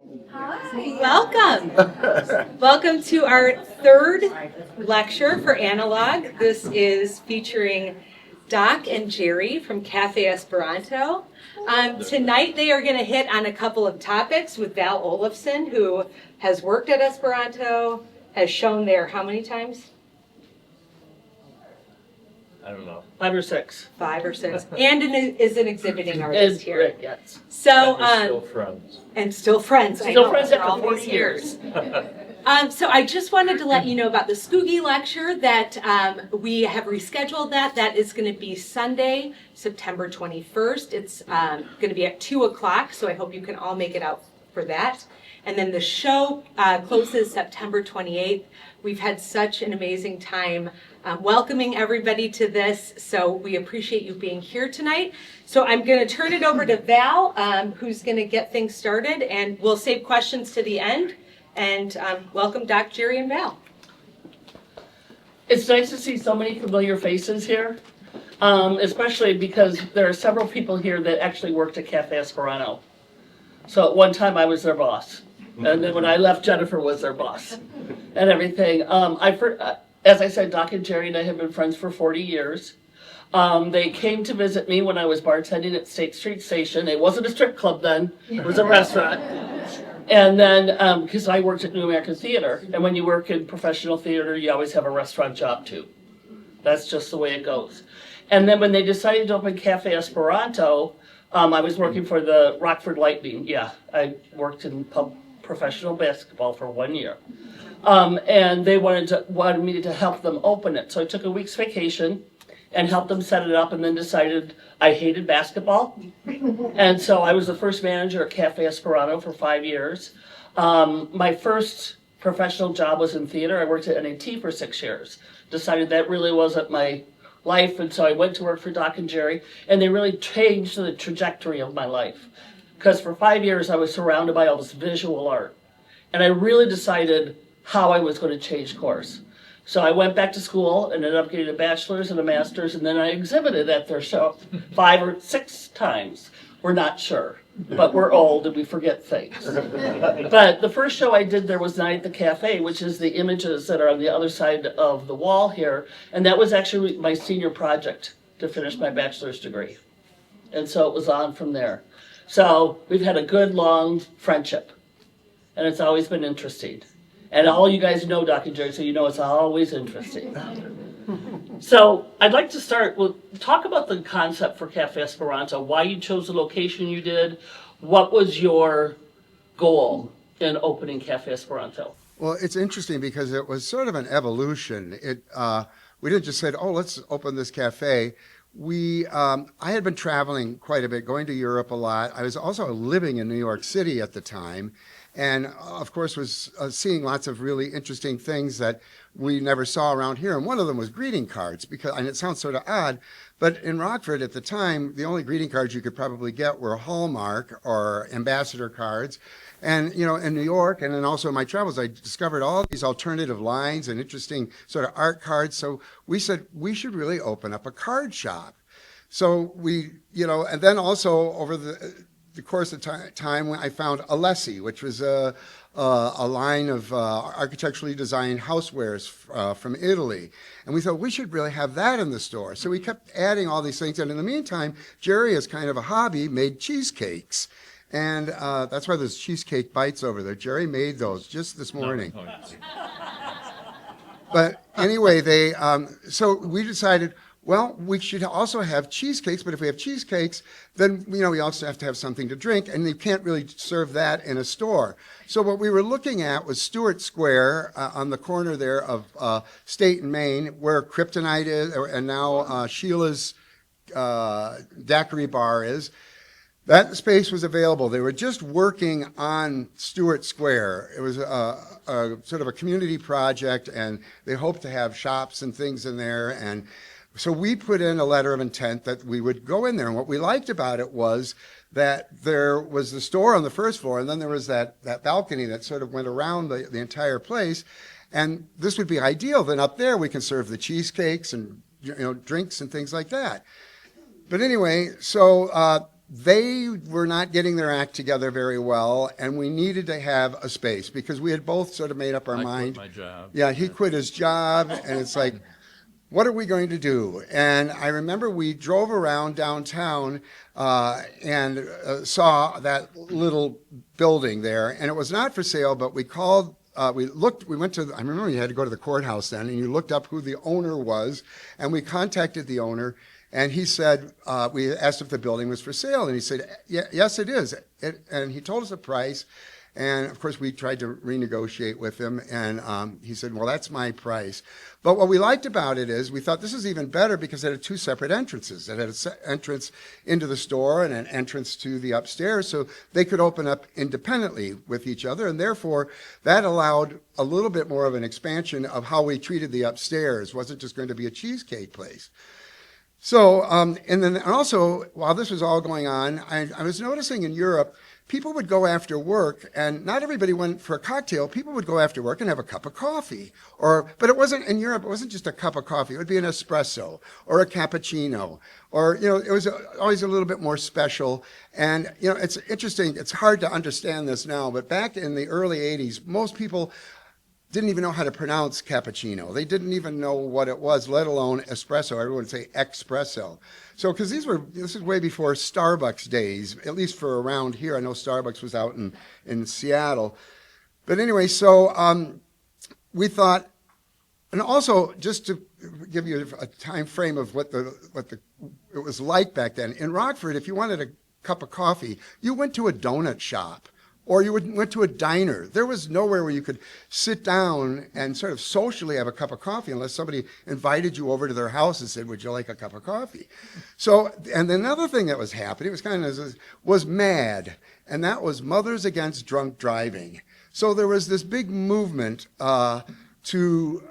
Welcome. Welcome to our third lecture for Analog. This is featuring Doc and Jerry from Cafe Esperanto. Tonight they are going to hit on a couple of topics with Val Olafson, who has worked at Esperanto, has shown there how many times? I don't know. 5 or 6. 5 or 6, and is an exhibiting artist here. Right, yes. So, We're still friends. and still friends. I Still know, friends after after all 40 these years. So I just wanted to let you know about the Skuggi lecture that we have rescheduled that. That is going to be Sunday, September 21st. It's going to be at 2 o'clock, so I hope you can all make it out for that. And then the show closes September 28th. We've had such an amazing time welcoming everybody to this, so we appreciate you being here tonight. So I'm going to turn it over to Val, who's going to get things started, and we'll save questions to the end. And welcome Doc, Jerry, and Val. It's nice to see so many familiar faces here, especially because there are several people here that actually worked at Cafe Esperanto. So at one time I was their boss, and then when I left, Jennifer was their boss, and everything. As I said, Doc and Jerry and I have been friends for 40 years. They came to visit me when I was bartending at State Street Station. It wasn't a strip club then, it was a restaurant. And then, because I worked at New American Theater, and when you work in professional theater, you always have a restaurant job too. That's just the way it goes. And then when they decided to open Cafe Esperanto, I was working for the Rockford Lightning. Yeah, I worked in professional basketball for 1 year. And they wanted me to help them open it. So I took a week's vacation and helped them set it up, and then decided I hated basketball. And so I was the first manager at Cafe Esperanto for 5 years. My first professional job was in theater. I worked at NAT for 6 years. Decided that really wasn't my life, and so I went to work for Doc and Jerry, and they really changed the trajectory of my life. Because for 5 years I was surrounded by all this visual art. And I really decided how I was going to change course. So I went back to school and ended up getting a bachelor's and a master's, and then I exhibited at their show 5 or 6 times. We're not sure, but we're old and we forget things. But the first show I did there was Night at the Cafe, which is the images that are on the other side of the wall here, and that was actually my senior project to finish my bachelor's degree. And so it was on from there. So we've had a good, long friendship, and it's always been interesting. And all you guys know Doc and Jerry, so you know it's always interesting. So I'd like to start with, talk about the concept for Cafe Esperanto, why you chose the location you did, what was your goal in opening Cafe Esperanto? Well, it's interesting because it was sort of an evolution. We didn't just say, oh, let's open this cafe. I had been traveling quite a bit, going to Europe a lot. I was also living in New York City at the time, and of course was seeing lots of really interesting things that we never saw around here. And one of them was greeting cards, and it sounds sort of odd, but in Rockford at the time, the only greeting cards you could probably get were Hallmark or ambassador cards. And, you know, in New York, and then also in my travels, I discovered all these alternative lines and interesting sort of art cards. So we said, we should really open up a card shop. So we, you know, and then also over the course of time, I found Alessi, which was a line of architecturally designed housewares from Italy. And we thought we should really have that in the store. So we kept adding all these things. And in the meantime, Jerry, as kind of a hobby, made cheesecakes. And that's why there's cheesecake bites over there. Jerry made those just this morning. But anyway, so we decided, well, we should also have cheesecakes, but if we have cheesecakes, then, you know, we also have to have something to drink, and you can't really serve that in a store. So what we were looking at was Stewart Square on the corner there of State and Main, where Kryptonite is, and now Sheila's Daiquiri Bar is. That space was available. They were just working on Stewart Square. It was a sort of a community project, and they hoped to have shops and things in there. And so we put in a letter of intent that we would go in there. And what we liked about it was that there was the store on the first floor, and then there was that balcony that sort of went around the entire place. And this would be ideal. Then up there we can serve the cheesecakes and, you know, drinks and things like that. But anyway, so they were not getting their act together very well, and we needed to have a space because we had both sort of made up our mind. I quit my job. Yeah, he quit his job, and it's like, what are we going to do? And I remember we drove around downtown and saw that little building there, and it was not for sale, but we called. We went to, I remember you had to go to the courthouse then, and you looked up who the owner was, and we contacted the owner, and he said, we asked if the building was for sale, and he said, yes, it is. And he told us the price, and of course we tried to renegotiate with him, and he said, well, that's my price. But what we liked about it is we thought this is even better because it had two separate entrances. It had an entrance into the store and an entrance to the upstairs, so they could open up independently with each other, and therefore that allowed a little bit more of an expansion of how we treated the upstairs. It wasn't just going to be a cheesecake place. So, and also, while this was all going on, I was noticing in Europe, people would go after work, and not everybody went for a cocktail. People would go after work and have a cup of coffee. But it wasn't, in Europe, it wasn't just a cup of coffee. It would be an espresso or a cappuccino. Or, it was always a little bit more special. And, it's interesting. It's hard to understand this now, but back in the early 80s, most people didn't even know how to pronounce cappuccino. They didn't even know what it was, let alone espresso. Everyone would say espresso. So, because this is way before Starbucks days, at least for around here. I know Starbucks was out in Seattle. But anyway, so we thought, and also just to give you a time frame of what it was like back then. In Rockford, if you wanted a cup of coffee, you went to a donut shop. Or you went to a diner. There was nowhere where you could sit down and sort of socially have a cup of coffee unless somebody invited you over to their house and said, would you like a cup of coffee? So, and another thing that was happening was MAD, and that was Mothers Against Drunk Driving. So there was this big movement to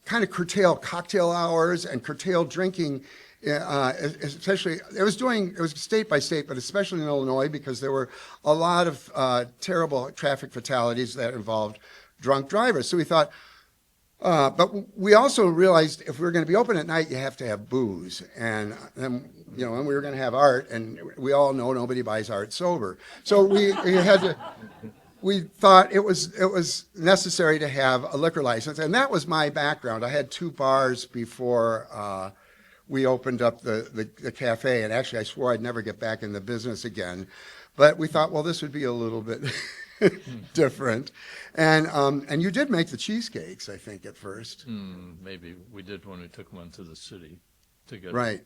kind of curtail cocktail hours and curtail drinking. Especially, it was state by state, but especially in Illinois, because there were a lot of terrible traffic fatalities that involved drunk drivers. So we thought, but we also realized if we were going to be open at night, you have to have booze, and then and we were going to have art, and we all know nobody buys art sober. So we had to. We thought it was necessary to have a liquor license, and that was my background. I had 2 bars before. We opened up the cafe, and actually I swore I'd never get back in the business again. But we thought, well, this would be a little bit different. And you did make the cheesecakes, I think, at first. Maybe we did when we took one to the city together. Right.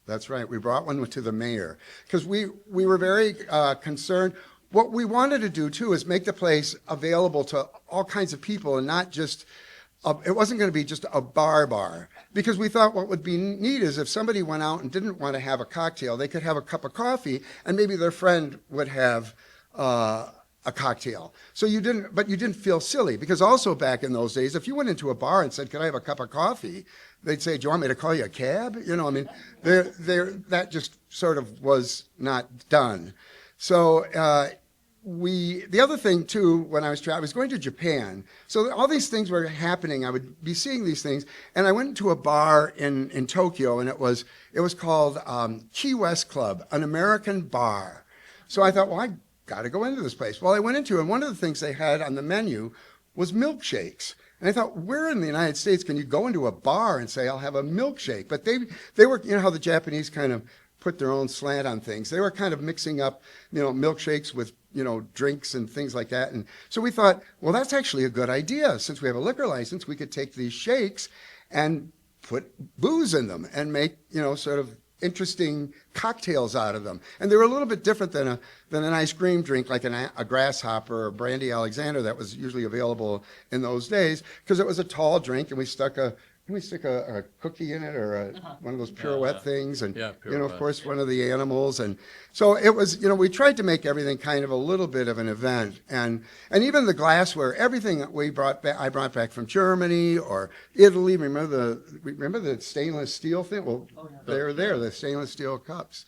That's right. We brought one to the mayor because we were very concerned. What we wanted to do, too, is make the place available to all kinds of people and not just it wasn't going to be just a bar, because we thought what would be neat is if somebody went out and didn't want to have a cocktail, they could have a cup of coffee, and maybe their friend would have a cocktail. So you didn't feel silly, because also back in those days, if you went into a bar and said, "Can I have a cup of coffee?" they'd say, "Do you want me to call you a cab?" That just sort of was not done. So. The other thing too, when I was going to Japan, so all these things were happening. I would be seeing these things, and I went to a bar in Tokyo, and it was called Key West Club, an American bar. So I thought, well, I got to go into this place. Well, I went into it, and one of the things they had on the menu was milkshakes. And I thought, where in the United States can you go into a bar and say, I'll have a milkshake? But they were, how the Japanese kind of put their own slant on things. They were kind of mixing up, milkshakes with, drinks and things like that. And so we thought, well, that's actually a good idea. Since we have a liquor license, we could take these shakes and put booze in them and make, sort of interesting cocktails out of them. And they were a little bit different than an ice cream drink, like a grasshopper or brandy Alexander that was usually available in those days, because it was a tall drink, and we stick a cookie in it, or one of those pirouette things, and of course one of the animals. And so it was, we tried to make everything kind of a little bit of an event, and even the glassware, everything that I brought back from Germany or Italy. Remember the stainless steel thing? Well, they're there, the stainless steel cups.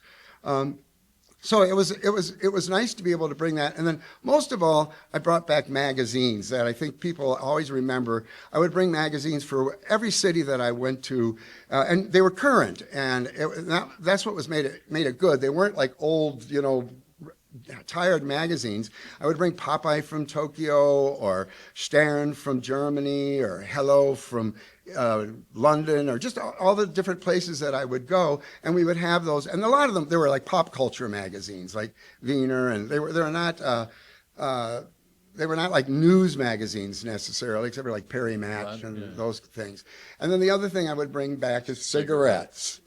So it was nice to be able to bring that. And then most of all, I brought back magazines that I think people always remember. I would bring magazines for every city that I went to, and they were current. And that's what made it good. They weren't like old, tired magazines. I would bring Popeye from Tokyo, or Stern from Germany, or Hello from London, or just all the different places that I would go, and we would have those. And a lot of them, they were like pop culture magazines, like Wiener, and they were not like news magazines necessarily, except for like Perry Match and those things. And then the other thing I would bring back is cigarettes.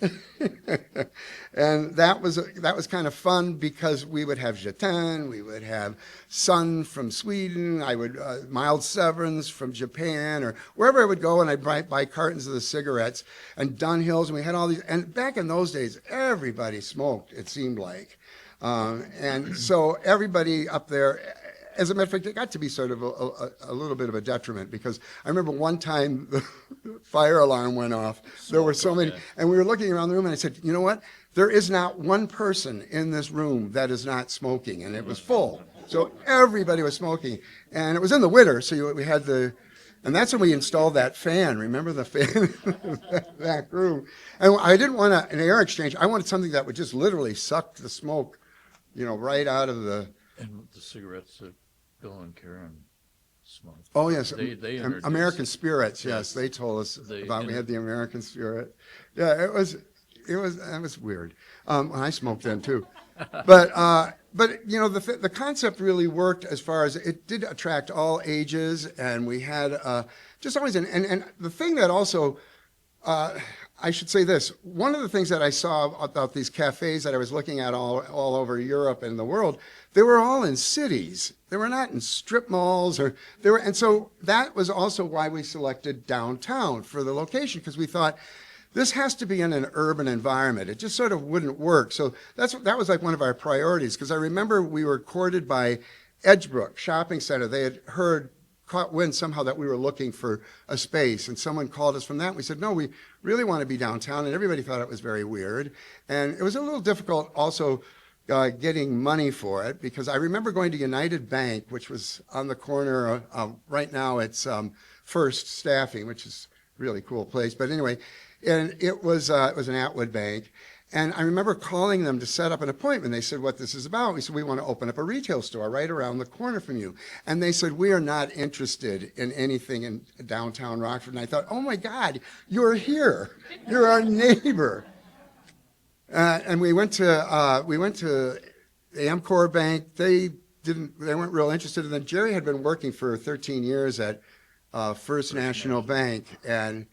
And that was kind of fun because we would have Jetan, we would have Sun from Sweden, I would Mild Severns from Japan, or wherever I would go, and I'd buy cartons of the cigarettes, and Dunhills, and we had all these. And back in those days, everybody smoked, it seemed like. And so everybody up there, as a matter of fact, it got to be sort of a little bit of a detriment, because I remember one time the fire alarm went off. There were so many, and we were looking around the room, and I said, you know what? There is not one person in this room that is not smoking, and it was full. So everybody was smoking, and it was in the winter, so we had and that's when we installed that fan. Remember the fan in that room? And I didn't want an air exchange. I wanted something that would just literally suck the smoke, right out of the. And the cigarettes that Bill and Karen smoked. Oh yes, They introduced American Spirits. Yes, they told us about. We had the American Spirit. Yeah, it was weird. When I smoked then too, but the concept really worked as far as it did attract all ages, and we had just always and the thing that also. I should say this. One of the things that I saw about these cafes that I was looking at all over Europe and the world, they were all in cities. They were not in strip malls, and so that was also why we selected downtown for the location, because we thought this has to be in an urban environment. It just sort of wouldn't work. So that was like one of our priorities, because I remember we were courted by Edgebrook Shopping Center. They had caught wind somehow that we were looking for a space, and someone called us from that. We said, no, we really want to be downtown, and everybody thought it was very weird. And it was a little difficult also getting money for it, because I remember going to United Bank, which was on the corner. Right now it's First Staffing, which is a really cool place. But anyway, and it was an Atwood Bank. And I remember calling them to set up an appointment. They said, what this is about. We said, we want to open up a retail store right around the corner from you. And they said, we are not interested in anything in downtown Rockford. And I thought, oh my God, you're here. You're our neighbor. And we went to the Amcor Bank. They weren't real interested. And then Jerry had been working for 13 years at First National Bank. And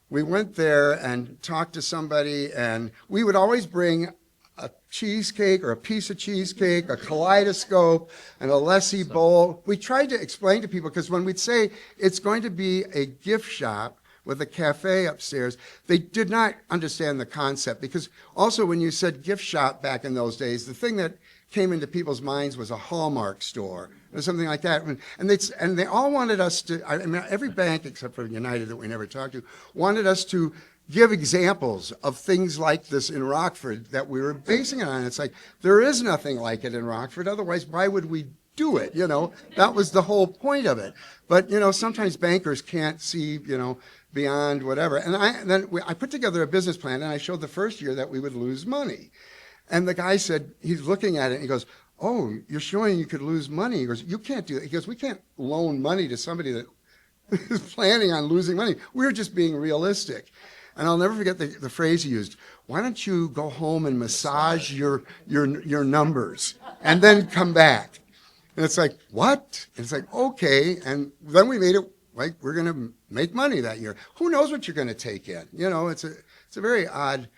we went there and talked to somebody, and we would always bring a cheesecake or a piece of cheesecake, a kaleidoscope, and a Lessie bowl. We tried to explain to people, because when we'd say it's going to be a gift shop with a cafe upstairs, they did not understand the concept, because also when you said gift shop back in those days, the thing that came into people's minds was a Hallmark store or something like that. And they all wanted us to, I mean, every bank except for United that we never talked to, wanted us to give examples of things like this in Rockford that we were basing it on. It's like, there is nothing like it in Rockford. Otherwise, why would we do it? That was the whole point of it. But, sometimes bankers can't see, beyond whatever. And I put together a business plan, and I showed the first year that we would lose money. And the guy said, he's looking at it, and he goes, oh, you're showing you could lose money. He goes, you can't do that. He goes, we can't loan money to somebody that is planning on losing money. We're just being realistic. And I'll never forget the phrase he used. Why don't you go home and massage your numbers and then come back? And it's like, what? And it's like, okay. And then we made it like we're going to make money that year. Who knows what you're going to take in? It's a very odd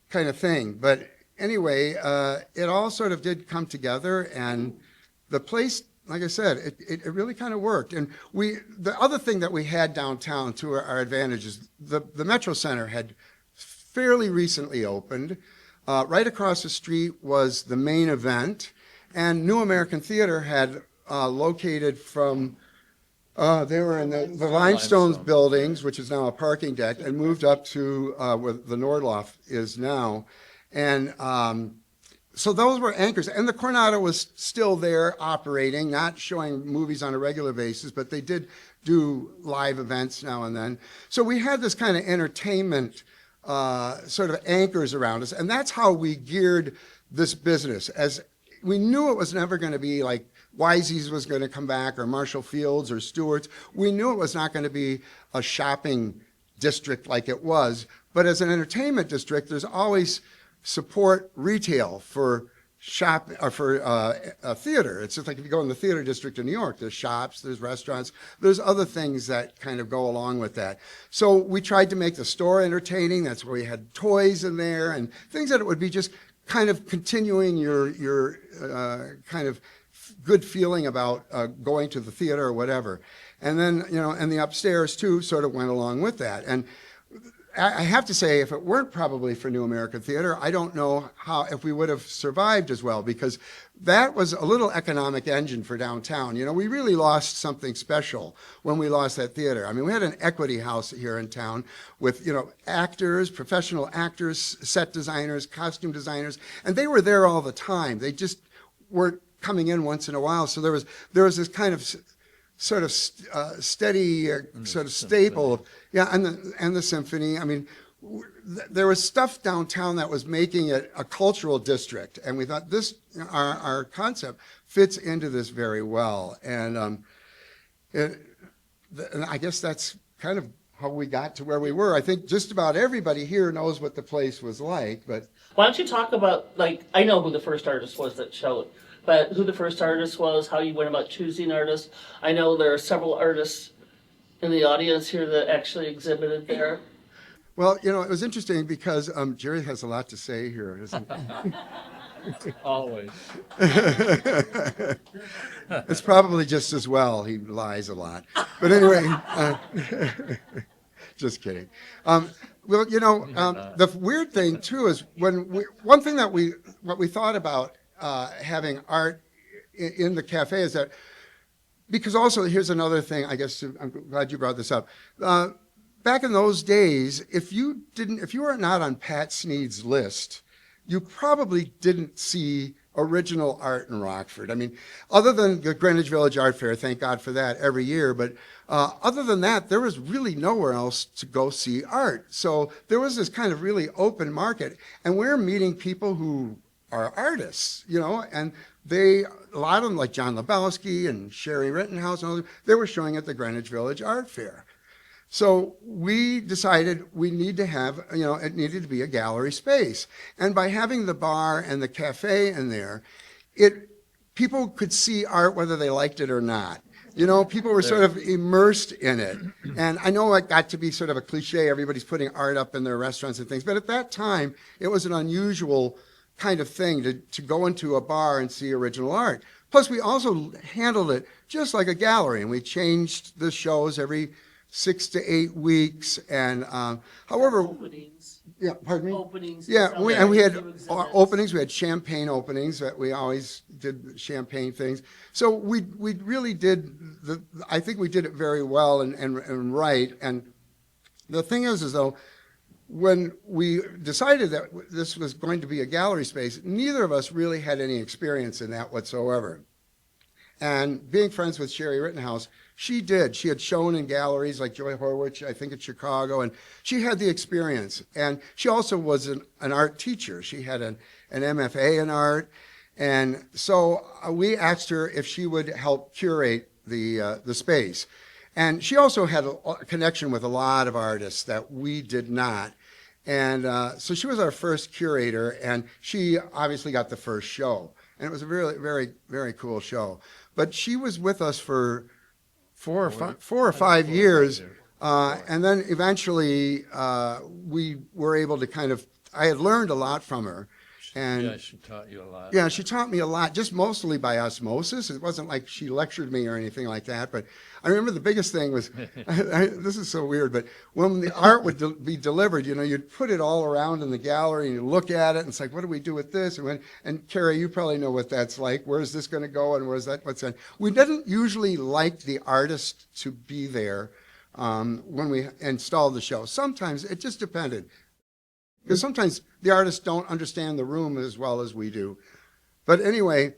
kind of thing. But anyway, it all sort of did come together, and the place, like I said, it really kind of worked. And the other thing that we had downtown to our advantage is the Metro Center had fairly recently opened. Right across the street was the Main Event, and New American Theater had located from, they were in the Limestones buildings, which is now a parking deck, and moved up to where the Nordloff is now. And so those were anchors, and the Coronado was still there operating, not showing movies on a regular basis, but they did do live events now and then. So we had this kind of entertainment sort of anchors around us, and that's how we geared this business. As we knew it was never going to be like Wisey's was going to come back, or Marshall Field's, or Stewart's. We knew it was not going to be a shopping district like it was, but as an entertainment district, there's always support retail for shop or for a theater. It's just like if you go in the theater district in New York, there's shops, there's restaurants, there's other things that kind of go along with that. So we tried to make the store entertaining. That's where we had toys in there and things that it would be just kind of continuing your kind of good feeling about going to the theater or whatever. And then, you know, and the upstairs too sort of went along with that. And I have to say, if it weren't probably for New American Theater, I don't know if we would have survived as well, because that was a little economic engine for downtown. You know, we really lost something special when we lost that theater. I mean, we had an equity house here in town with, you know, actors, professional actors, set designers, costume designers, and they were there all the time. They just weren't coming in once in a while. So there was this kind of sort of steady sort of staple of, yeah, and the symphony. I mean, there was stuff downtown that was making it a cultural district, and we thought this our concept fits into this very well. And and I guess that's kind of how we got to where we were. I think just about everybody here knows what the place was like, but Why don't you talk about, like, I know who the first artist was that showed, but who the first artist was, how you went about choosing artists. I know there are several artists in the audience here that actually exhibited there. well, you know, it was interesting because Jerry has a lot to say here, isn't he? Always. It's probably just as well. He lies a lot. But anyway, just kidding. Well, you know, the weird thing too is one thing that what we thought about having art in the cafe is that, because also here's another thing, I guess, I'm glad you brought this up. Back in those days, if you were not on Pat Sneed's list, you probably didn't see original art in Rockford. I mean, other than the Greenwich Village Art Fair, thank God for that every year, but other than that, there was really nowhere else to go see art. So there was this kind of really open market, and we're meeting people who are artists, you know, and a lot of them, like John Lebowski and Sherry Rittenhouse and others, they were showing at the Greenwich Village Art Fair. So we decided we need to have, you know, it needed to be a gallery space. And by having the bar and the cafe in there, people could see art whether they liked it or not. You know, people were sort of immersed in it. And I know it got to be sort of a cliche, everybody's putting art up in their restaurants and things, but at that time, it was an unusual kind of thing to go into a bar and see original art. Plus, we also handled it just like a gallery, and we changed the shows every 6 to 8 weeks. And however, Openings. yeah, pardon me? Openings. Yeah, we had openings. We had champagne openings. That we always did champagne things. So we really did I think we did it very well and right. And the thing is though, when we decided that this was going to be a gallery space, neither of us really had any experience in that whatsoever. And being friends with Sherry Rittenhouse, she did. She had shown in galleries like Joy Horwich, I think in Chicago, and she had the experience. And she also was an art teacher. She had an MFA in art. And so we asked her if she would help curate the space. And she also had a connection with a lot of artists that we did not. And so she was our first curator, and she obviously got the first show. And it was a really, very, very cool show. But she was with us for four or five years. And then eventually we were able to I had learned a lot from her. And Yeah, she taught you a lot. yeah, she taught me a lot, just mostly by osmosis. It wasn't like she lectured me or anything like that. But I remember the biggest thing was, this is so weird, but when the art would be delivered, you know, you'd put it all around in the gallery and you look at it and it's like, what do we do with this? And Carrie, you probably know what that's like. Where's this going to go? And what's that? We didn't usually like the artist to be there when we installed the show. Sometimes it just depended. because sometimes the artists don't understand the room as well as we do. But anyway,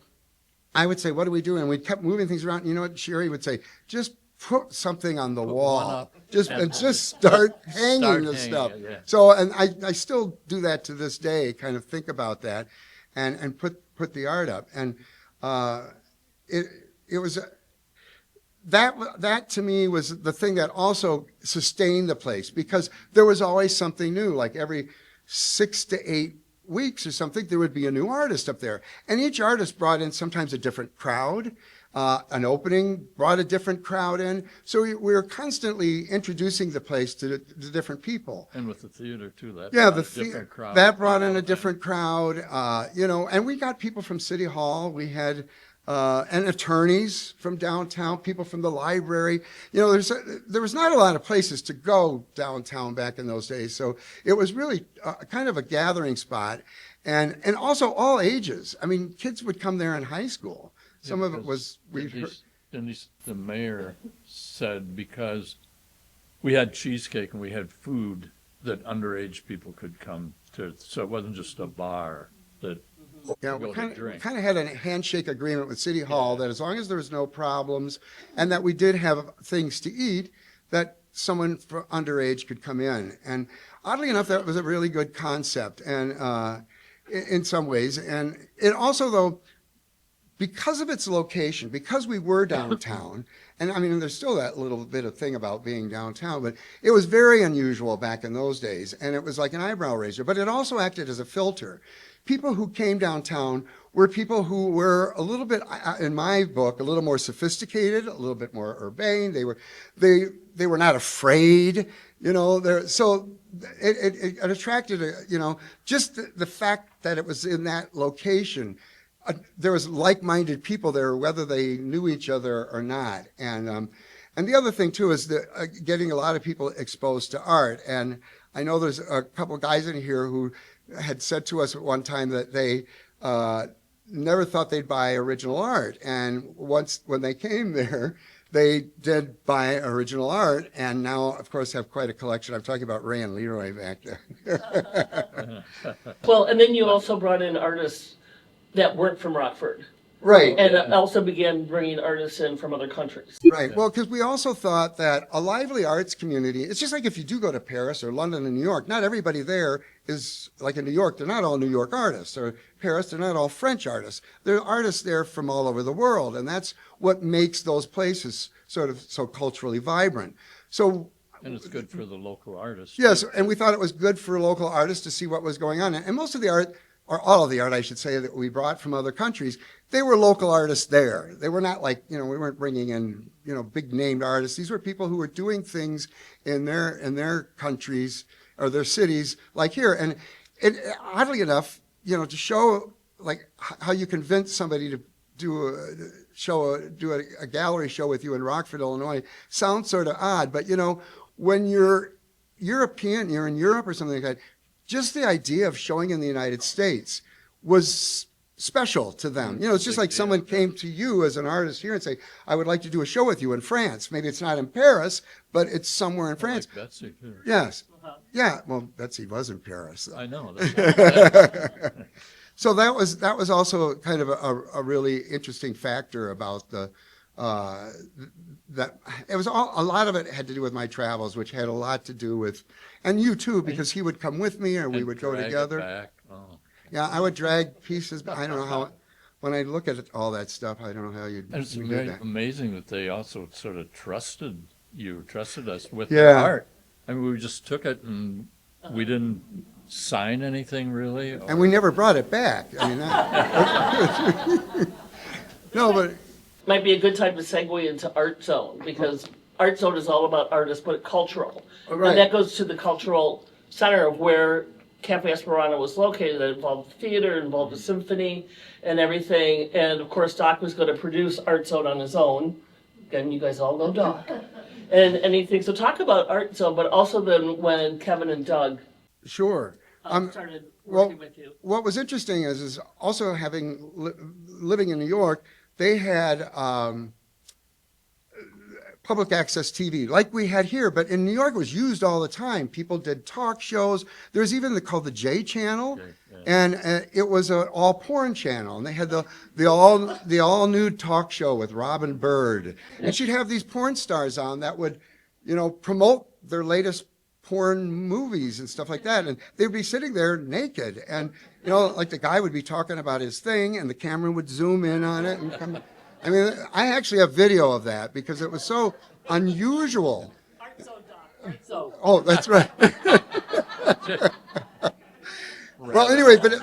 I would say, what do we do? And we kept moving things around. You know what Sherry would say? Just put something on the Put one wall. up And just start hanging Start the hanging stuff. it, yeah. So, and I still do that to this day, kind of think about that and put the art up. And it was, that to me was the thing that also sustained the place, because there was always something new, like every 6 to 8 weeks or something, there would be a new artist up there. And each artist brought in sometimes a different crowd. An opening brought a different crowd in. So we were constantly introducing the place to different people. And with the theater too, that Yeah, brought a different crowd. that brought in a different crowd, and we got people from City Hall. We had and attorneys from downtown, people from the library. There was not a lot of places to go downtown back in those days, so it was really kind of a gathering spot, and also all ages. I mean, kids would come there in high school. Some of it was the mayor said because we had cheesecake and we had food that underage people could come to, so it wasn't just a bar that. Yeah, we go to kind drink. of had a handshake agreement with City Hall that as long as there was no problems and that we did have things to eat, that someone for underage could come in. And oddly enough, that was a really good concept, and in some ways. And it also, though, because of its location, because we were downtown, and I mean, there's still that little bit of thing about being downtown, but it was very unusual back in those days, and it was like an eyebrow raiser. But it also acted as a filter. People who came downtown were people who were a little bit, in my book, a little more sophisticated, a little bit more urbane. They were not afraid, so it attracted, just the fact that it was in that location. There was like-minded people there, whether they knew each other or not. And the other thing too is getting a lot of people exposed to art. And I know there's a couple guys in here who had said to us at one time that they never thought they'd buy original art. And once, when they came there, they did buy original art, and now, of course, have quite a collection. I'm talking about Ray and Leroy back there. Well, and then you also brought in artists that weren't from Rockford. Right. And also began bringing artists in from other countries. Right. Well, because we also thought that a lively arts community, it's just like if you do go to Paris or London and New York, not everybody there is like in New York. They're not all New York artists. Or Paris, they're not all French artists. There are artists there from all over the world. And that's what makes those places sort of so culturally vibrant. So, And it's good for the local artists. yes, too. and we thought it was good for local artists to see what was going on. And most of the art, or all of the art, I should say, that we brought from other countries, they were local artists there. They were not like, we weren't bringing in, big named artists. These were people who were doing things in their countries or their cities, like here. And oddly enough, to show like how you convince somebody to do a gallery show with you in Rockford, Illinois, sounds sort of odd. But when you're European, you're in Europe or something like that, just the idea of showing in the United States was special to them. It's just like someone came to you as an artist here and say, I would like to do a show with you in France. Maybe it's not in Paris, but it's somewhere in France. Like Betsy, too. Yes. Yeah. Well, Betsy was in Paris. I know. So that was also kind of a really interesting factor about that it was a lot of it had to do with my travels, which had a lot to do with, and you too, because he would come with me or we would go drag it together. back. Oh. Yeah, I would drag pieces, but I don't know how, when I look at all that stuff, I don't know how you And it's do very that. amazing that they also sort of trusted us with Yeah. their art. I mean, we just took it and we didn't sign anything really. And we never brought it back. I mean, that, no, but Might be a good time to segue into Art Zone, because Art Zone is all about artists, but cultural. Right. And that goes to the cultural center of where Cafe Esperanto was located. It involved theater, involved a symphony and everything. And of course, Doc was going to produce Art Zone on his own. Again, you guys all know Doc. And anything. So talk about Art Zone, but also then when Kevin and Doug sure. started well, working with you. What was interesting is also having living in New York, they had public access TV like we had here, but in New York it was used all the time. People did talk shows. There was even called the J Channel, and it was an all porn channel, and they had the all nude talk show with Robin Bird, and she'd have these porn stars on that would, promote their latest porn movies and stuff like that, and they'd be sitting there naked, and like the guy would be talking about his thing, and the camera would zoom in on it and come. I mean, I actually have video of that because it was so unusual. Oh, that's right. Well, anyway, but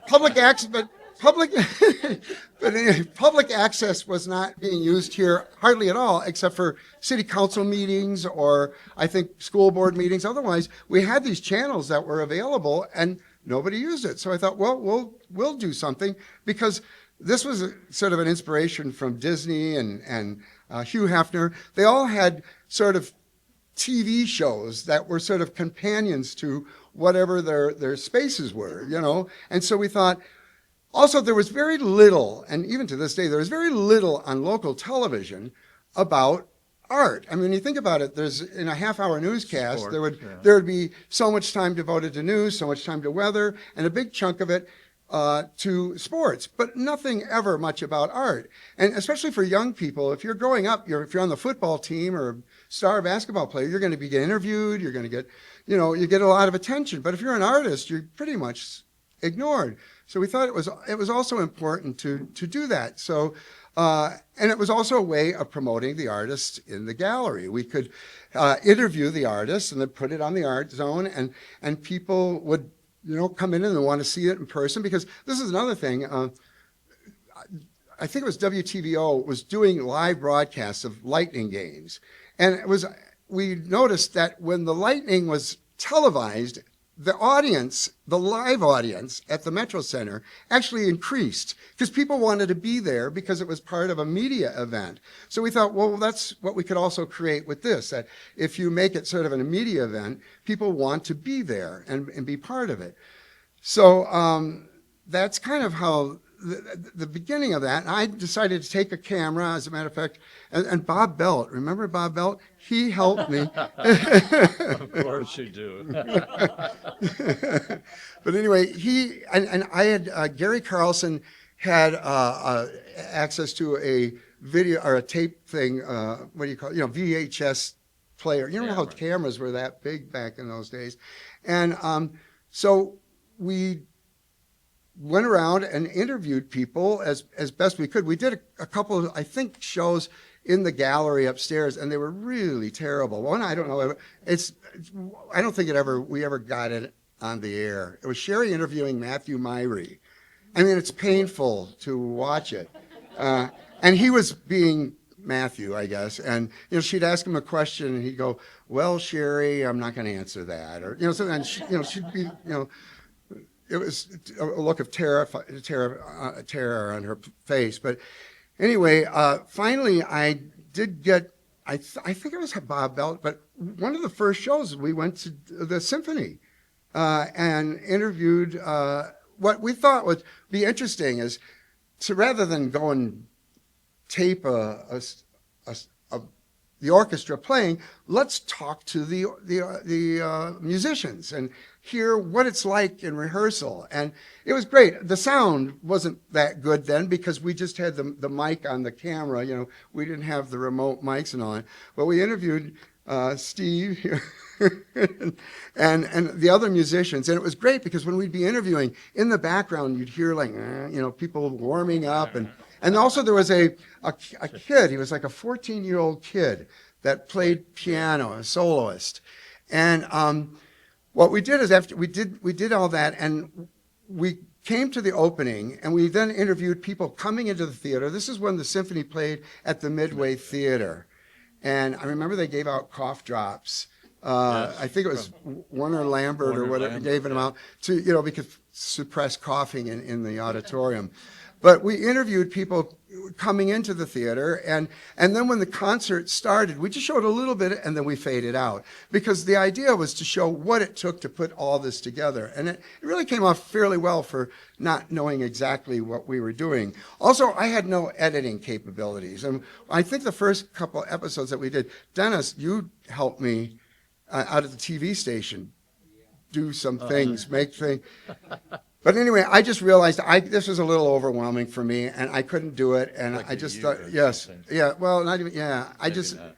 public access, public access was not being used here hardly at all, except for city council meetings or I think school board meetings. Otherwise, we had these channels that were available and nobody used it. So I thought, well, we'll do something, because this was sort of an inspiration from Disney and Hugh Hefner. They all had sort of TV shows that were sort of companions to whatever their spaces were, And so we thought, also there was very little, and even to this day, there was very little on local television about art. I mean, when you think about it, there's in a half-hour newscast, Sport, there would be so much time devoted to news, so much time to weather, and a big chunk of it to sports, but nothing ever much about art. And especially for young people, if you're growing up, if you're on the football team or a star basketball player, you're going to be interviewed, you're going to get, you get a lot of attention. But if you're an artist, you're pretty much ignored. So we thought it was also important to do that. So, and it was also a way of promoting the artists in the gallery. We could interview the artists and then put it on the Art Zone, and people would come in and they want to see it in person, because this is another thing. I think it was WTVO was doing live broadcasts of Lightning games. And we noticed that when the Lightning was televised, the live audience at the Metro Center actually increased, because people wanted to be there because it was part of a media event. So we thought, well, that's what we could also create with this, that if you make it sort of a media event, people want to be there and be part of it. So that's kind of how the beginning of that. And I decided to take a camera, as a matter of fact, and Bob Belt, remember Bob Belt? He helped me. Of course you do. But anyway, he and I had Gary Carlson had access to a video or a tape thing. What do you call it? VHS player. You know how cameras were that big back in those days, and so we went around and interviewed people as best we could. We did a couple of, I think, shows in the gallery upstairs, and they were really terrible. One, I don't know, I don't think we ever got it on the air. It was Sherry interviewing Matthew Myrie. I mean, it's painful to watch it. And he was being Matthew, I guess, and she'd ask him a question, and he'd go, "Well, Sherry, I'm not going to answer that," or so. And she'd be, it was a look of terror on her face. But anyway, finally, I did get, I think it was Bob Belt, but one of the first shows we went to the symphony and interviewed. What we thought would be interesting is to, rather than go and tape the orchestra playing, let's talk to the musicians and hear what it's like in rehearsal. And it was great. The sound wasn't that good then because we just had the mic on the camera. We didn't have the remote mics and all that. But we interviewed Steve here and the other musicians, and it was great because when we'd be interviewing, in the background you'd hear like people warming up, and also there was a kid. He was like a 14-year-old kid that played piano, a soloist. And what we did is after we did all that, and we came to the opening, and we then interviewed people coming into the theater. This is when the symphony played at the Midway Theater, and I remember they gave out cough drops. Yes, I think it was Warner Lambert or whatever gave them out to because suppress coughing in the auditorium. But we interviewed people coming into the theater, and then when the concert started, we just showed a little bit and then we faded out, because the idea was to show what it took to put all this together. And it really came off fairly well for not knowing exactly what we were doing. Also, I had no editing capabilities. And I think the first couple episodes that we did, Dennis, you helped me out at the TV station do some things, make things. But anyway, I just realized this was a little overwhelming for me, and I couldn't do it. And Like I a just year thought, or yes, something. yeah, well, not even, yeah. I Maybe just not.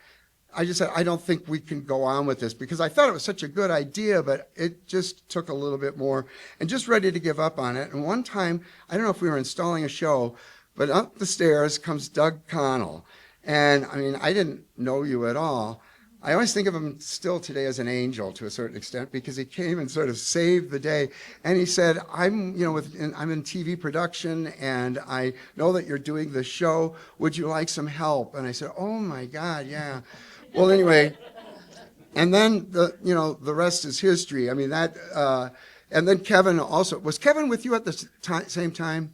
said, I don't think we can go on with this, because I thought it was such a good idea, but it just took a little bit more, and just ready to give up on it. And one time, I don't know if we were installing a show, but up the stairs comes Doug Connell. And I mean, I didn't know you at all. I always think of him still today as an angel to a certain extent, because he came and sort of saved the day. And he said, I'm in TV production, and I know that you're doing the show. Would you like some help? And I said, oh my God, yeah. Well, anyway, and then the rest is history. I mean, and then Kevin also, was Kevin with you at the same time?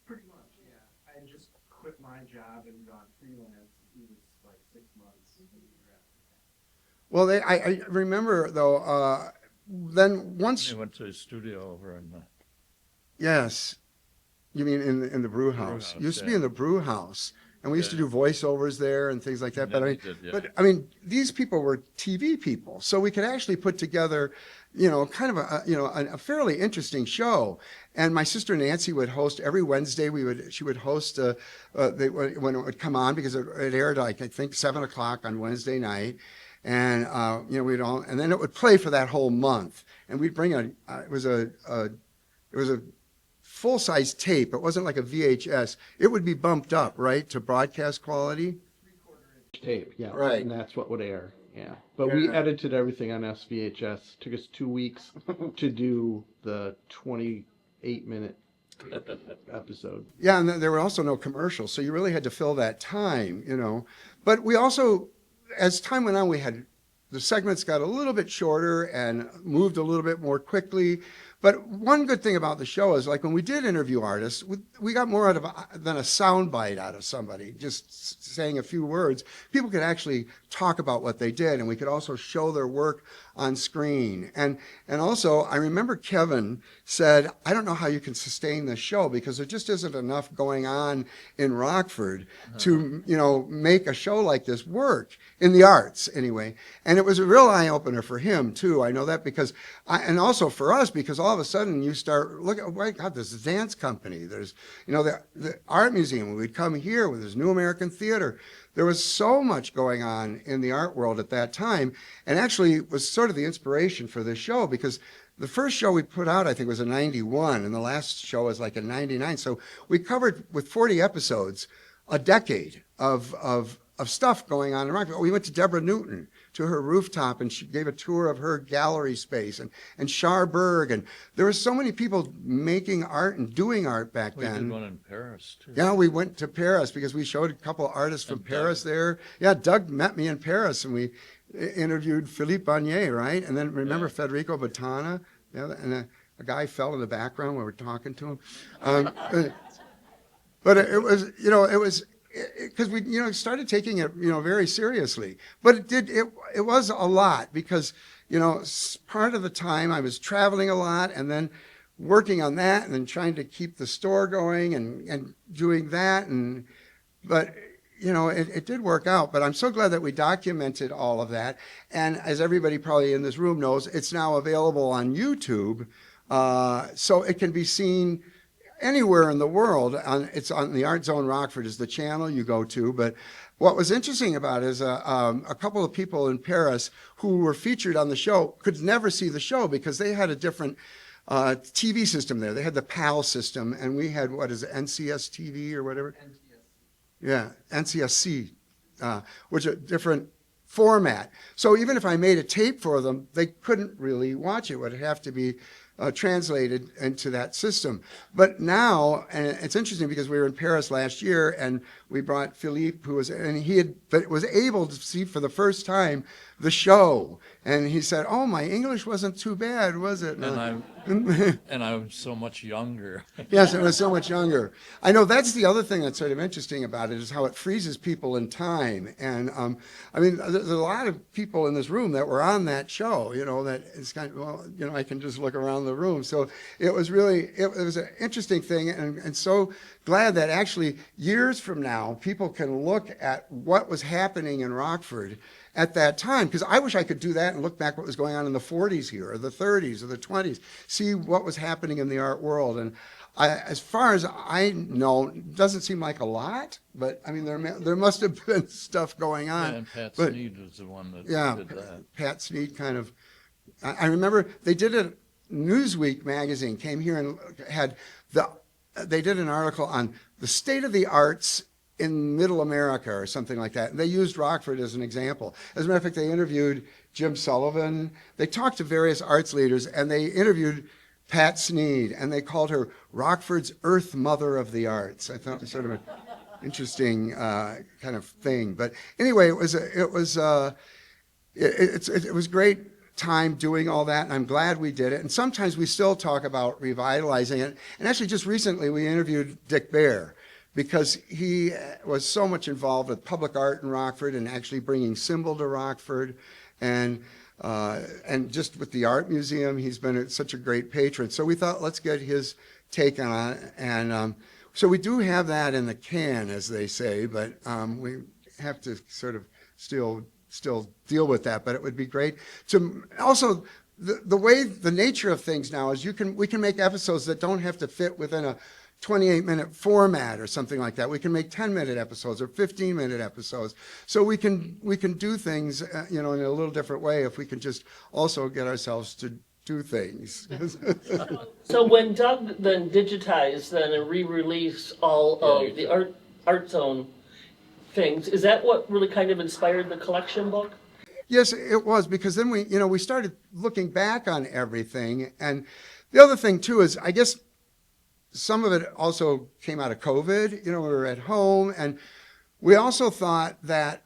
Pretty much, yeah. I had just quit my job and gone freelance. He was like 6 months, a year after that. Well, I remember, though, then once, He went to his studio over in yes, you mean in the brew house. house, Used to be yeah. in the brew house. And we used to Yeah. do voiceovers there and things like that. Yeah, But we did, yeah. I mean, these people were TV people, so we could actually put together, kind of a fairly interesting show. And my sister Nancy would host every Wednesday. She would host when it would come on, because it aired like, I think 7:00 on Wednesday night. And and then it would play for that whole month. And we'd bring it was a full-size tape. It wasn't like a VHS. It would be bumped up, right, to broadcast quality. Tape, yeah. Right. And that's what would air, yeah. But we Yeah. edited everything on SVHS. Took us 2 weeks to do the 28-minute episode. Yeah, and there were also no commercials, so you really had to fill that time, But we also, as time went on, the segments got a little bit shorter and moved a little bit more quickly. But one good thing about the show is, like, when we did interview artists, we got more out of than a sound bite out of somebody, just saying a few words. People could actually talk about what they did, and we could also show their work on screen. And also, I remember Kevin said, I don't know how you can sustain this show, because there just isn't enough going on in Rockford to, make a show like this work, in the arts anyway. And it was a real eye-opener for him, too. I know that because, and also for us, because all of a sudden you start looking, oh my God, there's a dance company. There's, the art museum. We'd come here with this New American Theater. There was so much going on in the art world at that time, and actually it was sort of the inspiration for this show, because the first show we put out, I think, was in '91, and the last show was like in '99. So we covered, with 40 episodes, a decade of stuff going on in Rockford. We went to Deborah Newton, to her rooftop, and she gave a tour of her gallery space, and Charberg, and there were so many people making art and doing art back We then. did one in Paris, too. Yeah, we went to Paris because we showed a couple artists from And Paris Doug. there. Yeah, Doug met me in Paris, and we interviewed Philippe Bagné, right? And then remember Yeah. Federico Bottana? Yeah, and a guy fell in the background when we were talking to him. But it was, because we, started taking it, very seriously. But it was a lot, because, part of the time I was traveling a lot, and then working on that, and then trying to keep the store going and doing that. But it did work out. But I'm so glad that we documented all of that. And as everybody probably in this room knows, it's now available on YouTube. So it can be seen anywhere in the world. It's on the Art Zone Rockford is the channel you go to. But what was interesting about it is a couple of people in Paris who were featured on the show could never see the show, because they had a different TV system there. They had the PAL system, and we had, what is it, NCS TV or whatever? Yeah, NCSC, which is a different format. So even if I made a tape for them, they couldn't really watch it. It would have to be translated into that system. But now, and it's interesting because we were in Paris last year, and we brought Philippe, but was able to see for the first time the show. And he said, "Oh, my English wasn't too bad, was it?" And I'm so much younger. Yes, it was so much younger. I know that's the other thing that's sort of interesting about it is how it freezes people in time. And I mean, there's a lot of people in this room that were on that show, that it's kind of, well, I can just look around the room. So it was really, it was an interesting thing, and so glad that actually years from now, people can look at what was happening in Rockford at that time, because I wish I could do that and look back what was going on in the 40s here, or the 30s, or the 20s, see what was happening in the art world. And as far as I know, it doesn't seem like a lot, but I mean, there must have been stuff going on. Yeah, and Pat But, Sneed was the one that did that. Pat Sneed kind of, I remember they did a Newsweek magazine came here and they did an article on the state of the arts in Middle America or something like that. And they used Rockford as an example. As a matter of fact, they interviewed Jim Sullivan. They talked to various arts leaders, and they interviewed Pat Sneed, and they called her Rockford's Earth Mother of the Arts. I thought it was sort of an interesting kind of thing. But anyway, it was great time doing all that, and I'm glad we did it. And sometimes we still talk about revitalizing it. And actually, just recently, we interviewed Dick Bear, because he was so much involved with public art in Rockford and actually bringing symbol to Rockford. And just with the art museum, he's been such a great patron. So we thought, let's get his take on it. And so we do have that in the can, as they say, but we have to sort of still deal with that. But it would be great to also, the nature of things now is we can make episodes that don't have to fit within a 28-minute format or something like that. We can make 10-minute episodes or 15-minute episodes. So we can do things, in a little different way if we can just also get ourselves to do things. So when Doug then digitized and re-release all of the art zone things, is that what really kind of inspired the collection book? Yes, it was, because then we started looking back on everything. And the other thing too is, I guess, some of it also came out of COVID. We were at home, and we also thought that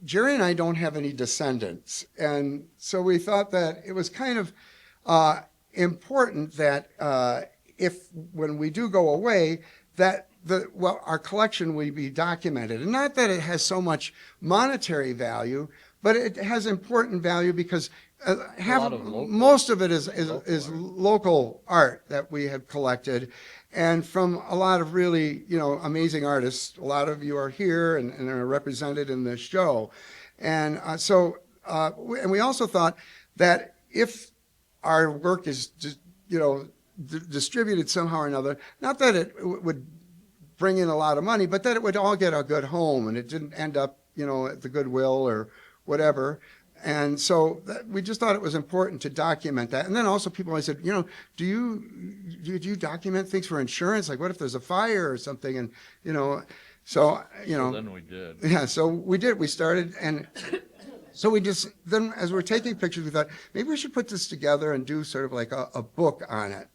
Jerry and I don't have any descendants. And so we thought that it was kind of important that when we do go away, that our collection will be documented. And not that it has so much monetary value, but it has important value because most of it is local art that we have collected, and from a lot of really amazing artists. A lot of you are here and are represented in this show, and and we also thought that if our work is distributed somehow or another, not that it would bring in a lot of money, but that it would all get a good home and it didn't end up at the Goodwill or whatever. And so we just thought it was important to document that. And then also people always said, do you document things for insurance? Like, what if there's a fire or something? And, so then we did. Yeah, so we did. We started, and so then as we're taking pictures, we thought, maybe we should put this together and do sort of like a book on it.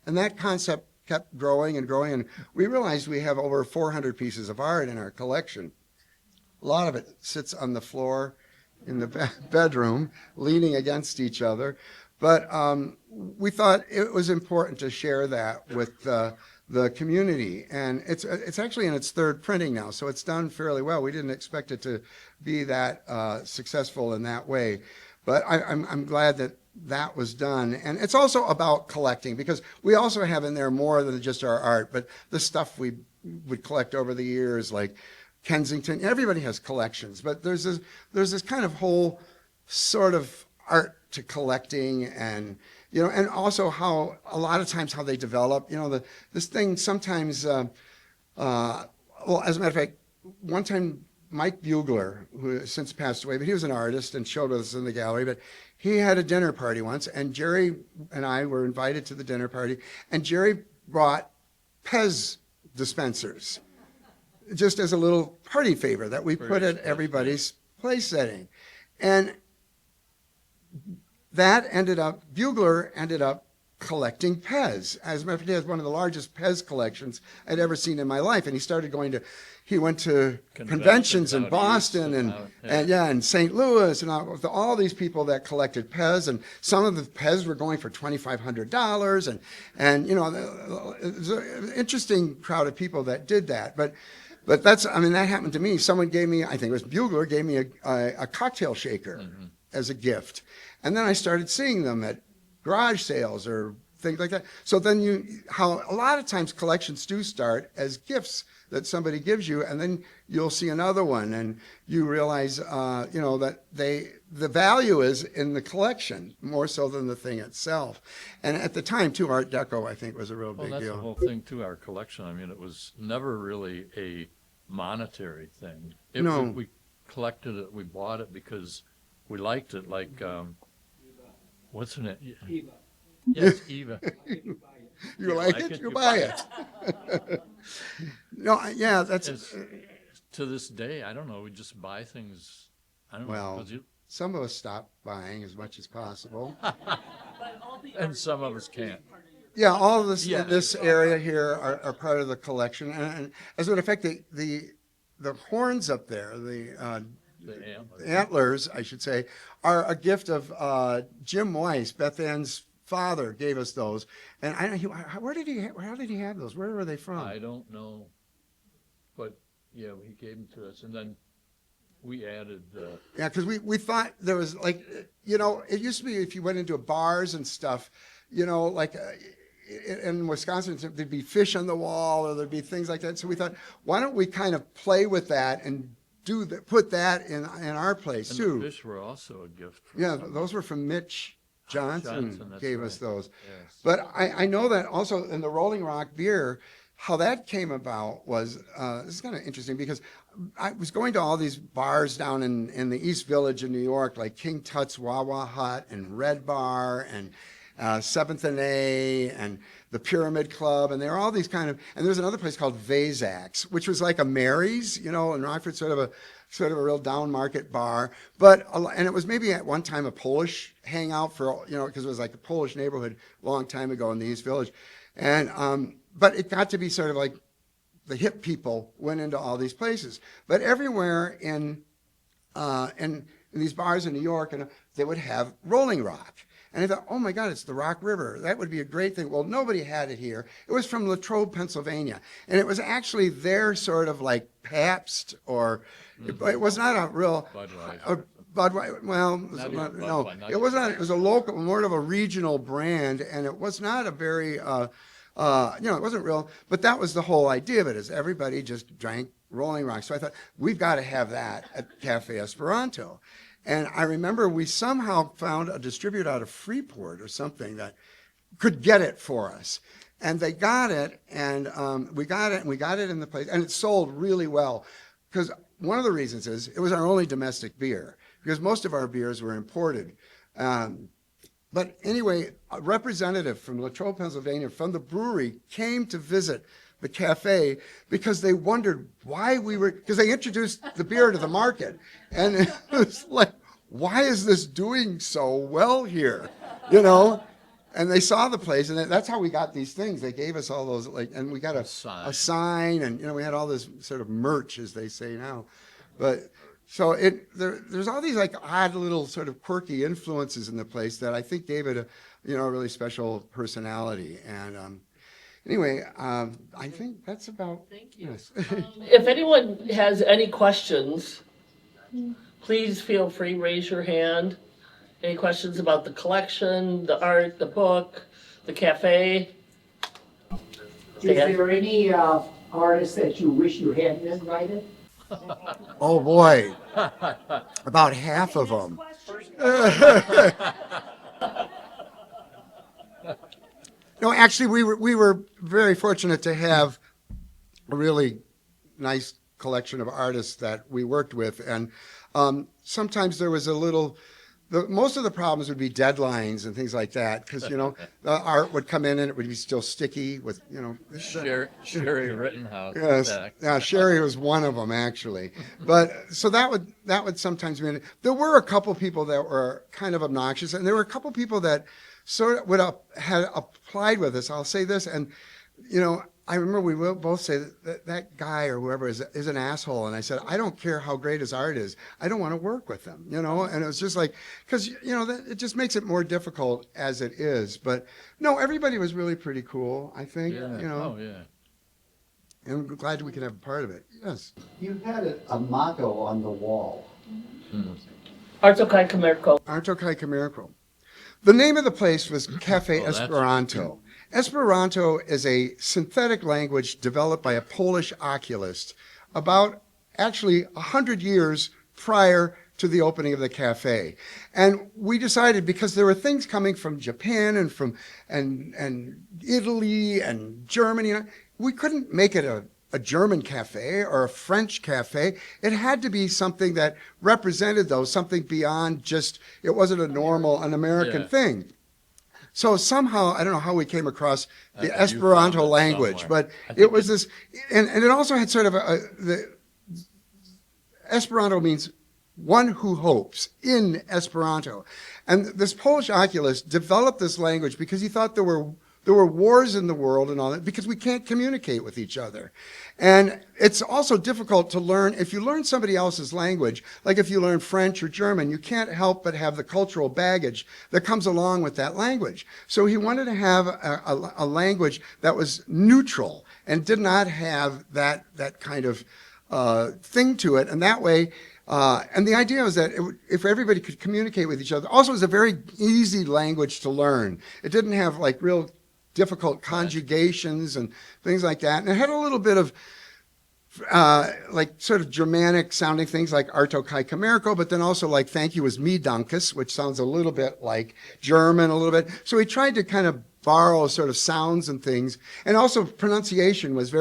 And that concept kept growing and growing. And we realized we have over 400 pieces of art in our collection. A lot of it sits on the floor in the bedroom, leaning against each other. But we thought it was important to share that with the community. And it's actually in its third printing now, so it's done fairly well. We didn't expect it to be that successful in that way. But I'm glad that was done. And it's also about collecting, because we also have in there more than just our art, but the stuff we would collect over the years, like Kensington. Everybody has collections, but there's this kind of whole sort of art to collecting, and and also how a lot of times how they develop. This thing sometimes. Well, as a matter of fact, one time Mike Bugler, who has since passed away, but he was an artist and showed us in the gallery. But he had a dinner party once, and Jerry and I were invited to the dinner party, and Jerry brought Pez dispensers, just as a little party favor that we put at everybody's place setting. And that Bugler ended up collecting Pez. As a matter of fact, he has one of the largest Pez collections I'd ever seen in my life. And he went to conventions in out Boston east and St. Louis and all these people that collected Pez. And some of the Pez were going for $2,500. And you know, it was an interesting crowd of people that did that. But that happened to me. Someone gave me, I think it was Bugler, gave me a cocktail shaker as a gift. And then I started seeing them at garage sales or things like that. So then how a lot of times collections do start as gifts that somebody gives you, and then you'll see another one, and you realize, that the value is in the collection more so than the thing itself. And at the time, too, Art Deco, I think, was a real big that's deal. the whole thing too, our collection. I mean, it was never really a monetary thing. No. We collected it, we bought it because we liked it, like, what's her name? Eva. Yes, Eva. You like it, you buy it. No, yeah, that's... To this day, I don't know, we just buy things, I don't know. Well, 'Cause some of us stop buying as much as possible. and some of us can't. Yeah, all of this Yeah. this area here are part of the collection. And as a matter of fact, the horns up there, the antlers, I should say, are a gift of Jim Weiss, Beth Ann's father, gave us those. And I don't know, how did he have those? Where were they from? I don't know, but yeah, he gave them to us, and then we added. Yeah, because we thought there was like, it used to be if you went into bars and stuff, like in Wisconsin, there'd be fish on the wall or there'd be things like that. So we thought, why don't we kind of play with that and put that in our place And too. the fish were also a gift. Yeah, those were from Mitch Johnson that's gave us right. those. Yes. But I know that also in the Rolling Rock beer, how that came about was, this is kind of interesting because I was going to all these bars down in the East Village in New York, like King Tut's Wawa Hut and Red Bar and 7th and A and the Pyramid Club, and there were all these and there was another place called Vazax, which was like a Mary's, in Rockford, sort of a real down market bar. And it was maybe at one time a Polish hangout for, because it was like a Polish neighborhood a long time ago in the East Village. And, but it got to be sort of like the hip people went into all these places. But everywhere in these bars in New York, and they would have Rolling Rock. And I thought, oh my God, it's the Rock River. That would be a great thing. Well, nobody had it here. It was from Latrobe, Pennsylvania. And it was actually their sort of like Pabst, or it was not a real Budweiser. Well, Not even no, Budweiser, it was not. It was a local, more of a regional brand, and it was not a very, it wasn't real. But that was the whole idea of it, is everybody just drank Rolling Rock. So I thought, we've got to have that at Cafe Esperanto. And I remember we somehow found a distributor out of Freeport or something that could get it for us. And they got it, and we got it in the place, and it sold really well. Because one of the reasons is it was our only domestic beer, because most of our beers were imported. But anyway, a representative from Latrobe, Pennsylvania, from the brewery, came to visit the cafe because they wondered why because they introduced the beer to the market. And it was like, why is this doing so well here? And they saw the place, and that's how we got these things. They gave us all those, and we got a sign, and we had all this sort of merch, as they say now. But so there's all these like odd little sort of quirky influences in the place that I think gave it a really special personality. And anyway, I think that's about. Thank you. Yes. If anyone has any questions, please feel free, raise your hand. Any questions about the collection, the art, the book, the cafe? Is there any artist that you wish you hadn't invited? Oh boy, about half of them. No, actually, we were very fortunate to have a really nice collection of artists that we worked with, and sometimes there was a little. Most of the problems would be deadlines and things like that, because the art would come in and it would be still sticky with Sherry Rittenhouse. Yes, yeah, Sherry was one of them actually. But so that would sometimes mean there were a couple people that were kind of obnoxious, and there were a couple people that sort of had applied with us. I'll say this, and I remember we will both say that guy or whoever is an asshole. And I said, I don't care how great his art is. I don't want to work with him, And it was just like, because, it just makes it more difficult as it is. But no, everybody was really pretty cool, I think, Oh, yeah. And I'm glad we could have a part of it. Yes. You had a motto on the wall. Arto Kai Comerco. Arto Kai Comerco. The name of the place was Cafe Esperanto. Esperanto is a synthetic language developed by a Polish oculist about actually 100 years prior to the opening of the cafe. And we decided, because there were things coming from Japan and from and Italy and Germany, we couldn't make it a German cafe or a French cafe. It had to be something that represented something beyond just, it wasn't an American thing. So somehow, I don't know how we came across the Esperanto language, but it was this, and it also had sort of the Esperanto means one who hopes in Esperanto. And this Polish oculist developed this language because he thought there were wars in the world and all that, because we can't communicate with each other. And it's also difficult to learn, if you learn somebody else's language, like if you learn French or German, you can't help but have the cultural baggage that comes along with that language. So he wanted to have a language that was neutral and did not have that kind of thing to it. And that way, and the idea was that if everybody could communicate with each other, also it was a very easy language to learn. It didn't have like real difficult conjugations and things like that. And it had a little bit of like sort of Germanic sounding things like Arto Kai Comerco, but then also like thank you was me Dankus, which sounds a little bit like German a little bit. So he tried to kind of borrow sort of sounds and things. And also pronunciation was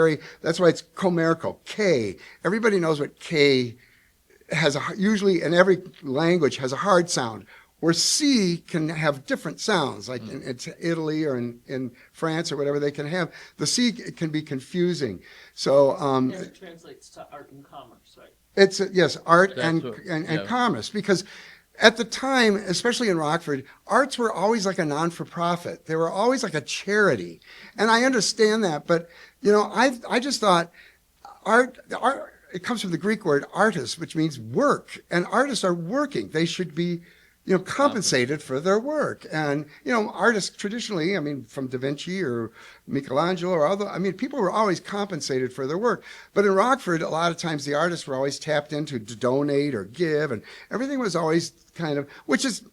that's why it's Comerco, K. Everybody knows what K has usually in every language has a hard sound. Where C can have different sounds, like in Italy or in France or whatever, they can have, the C can be confusing. So It translates to art and commerce, right? It's, yes, art That's and commerce, because at the time, especially in Rockford, arts were always like a non-for-profit. They were always like a charity. And I understand that, but, I just thought art, it comes from the Greek word artis, which means work. And artists are working. They should be compensated for their work. And, artists traditionally, from Da Vinci or Michelangelo or other, people were always compensated for their work. But in Rockford, a lot of times the artists were always tapped into to donate or give, and everything was always kind of, which is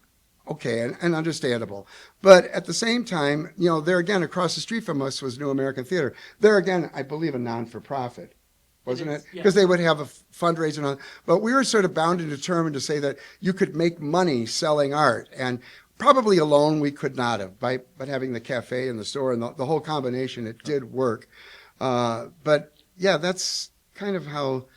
okay and understandable. But at the same time, there again, across the street from us was New American Theater. There again, I believe a non-for-profit. Wasn't it? Because they would have a fundraiser on. But we were sort of bound and determined to say that you could make money selling art. And probably alone we could not have. But having the cafe and the store and the whole combination, it did work. But yeah, that's kind of how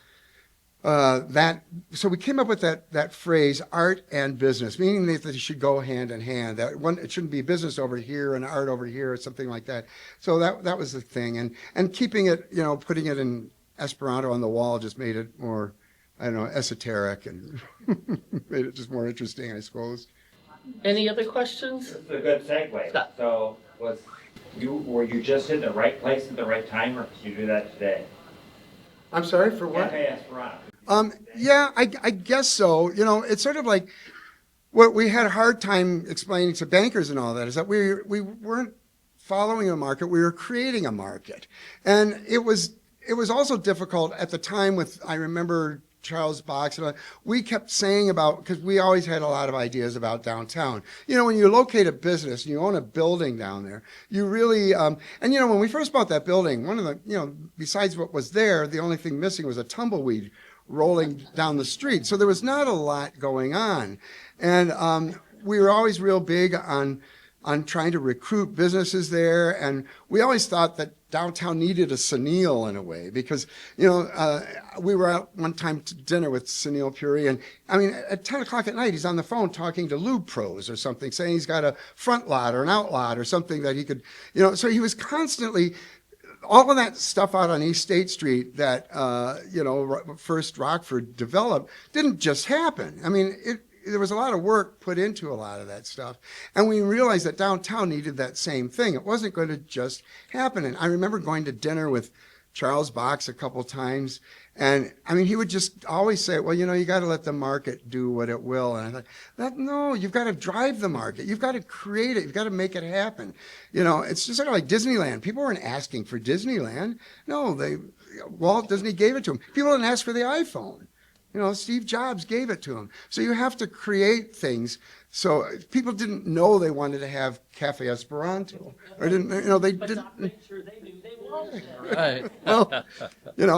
so we came up with that phrase, art and business, meaning that they should go hand in hand. That it shouldn't be business over here and art over here or something like that. So that was the thing. And keeping it, putting it in Esperanto on the wall just made it more, I don't know, esoteric and made it just more interesting, I suppose. Any other questions? This is a good segue. Scott. So were you just in the right place at the right time, or could you do that today? I'm sorry, for what? Cafe Esperanto. Yeah, I guess so. It's sort of like what we had a hard time explaining to bankers and all that is that we weren't following a market, we were creating a market. And it was also difficult at the time I remember Charles Box, and we kept saying because we always had a lot of ideas about downtown. When you locate a business and you own a building down there, you really, and when we first bought that building, one of the, besides what was there, the only thing missing was a tumbleweed rolling down the street. So there was not a lot going on. And we were always real big on trying to recruit businesses there. And we always thought that downtown needed a Sunil in a way, because, we were out one time to dinner with Sunil Puri, and at 10 o'clock at night, he's on the phone talking to Lube Pros or something, saying he's got a front lot or an out lot or something that he could, so he was constantly, all of that stuff out on East State Street that, first Rockford developed didn't just happen. there was a lot of work put into a lot of that stuff. And we realized that downtown needed that same thing. It wasn't going to just happen. And I remember going to dinner with Charles Box a couple times. And I mean, he would just always say, well, you got to let the market do what it will. And I thought, no, you've got to drive the market. You've got to create it. You've got to make it happen. It's just sort of like Disneyland. People weren't asking for Disneyland. No, Walt Disney gave it to them. People didn't ask for the iPhone. Steve Jobs gave it to them. So you have to create things. So people didn't know they wanted to have Cafe Esperanto, or didn't, they But didn't. Doc made sure they knew they wanted it. Right. Well,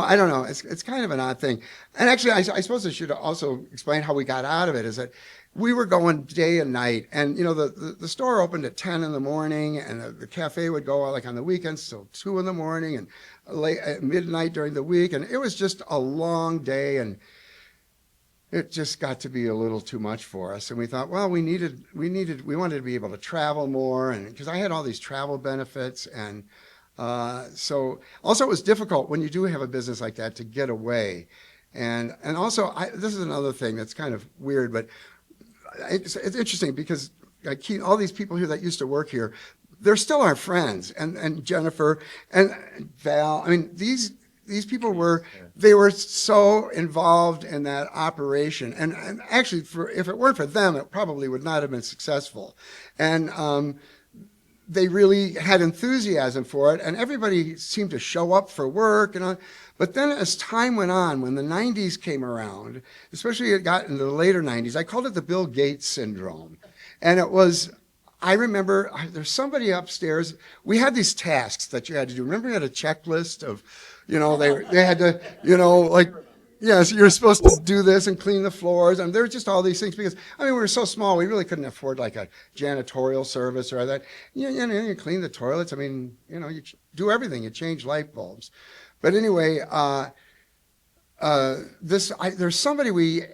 I don't know. It's kind of an odd thing. And actually, I suppose I should also explain how we got out of it. Is that we were going day and night, and the store opened at 10 in the morning, and the cafe would go like on the weekends till 2 in the morning, and late at midnight during the week, and it was just a long day, and it just got to be a little too much for us. And we thought, well, we wanted to be able to travel more, and because I had all these travel benefits, and so also it was difficult when you do have a business like that to get away. And also, this is another thing that's kind of weird, but it's interesting because all these people here that used to work here, they're still our friends, and Jennifer and Val. I mean, these people were so involved in that operation, and actually, if it weren't for them, it probably would not have been successful. And they really had enthusiasm for it, and everybody seemed to show up for work. But then as time went on, when the 90s came around, especially it got into the later 90s, I called it the Bill Gates syndrome. And it was, I remember there's somebody upstairs. We had these tasks that you had to do. Remember you had a checklist of, they had to, yes, you're supposed to do this and clean the floors. And there were just all these things because, we were so small, we really couldn't afford like a janitorial service or that. You clean the toilets. You do everything. You change light bulbs. But anyway, there's somebody we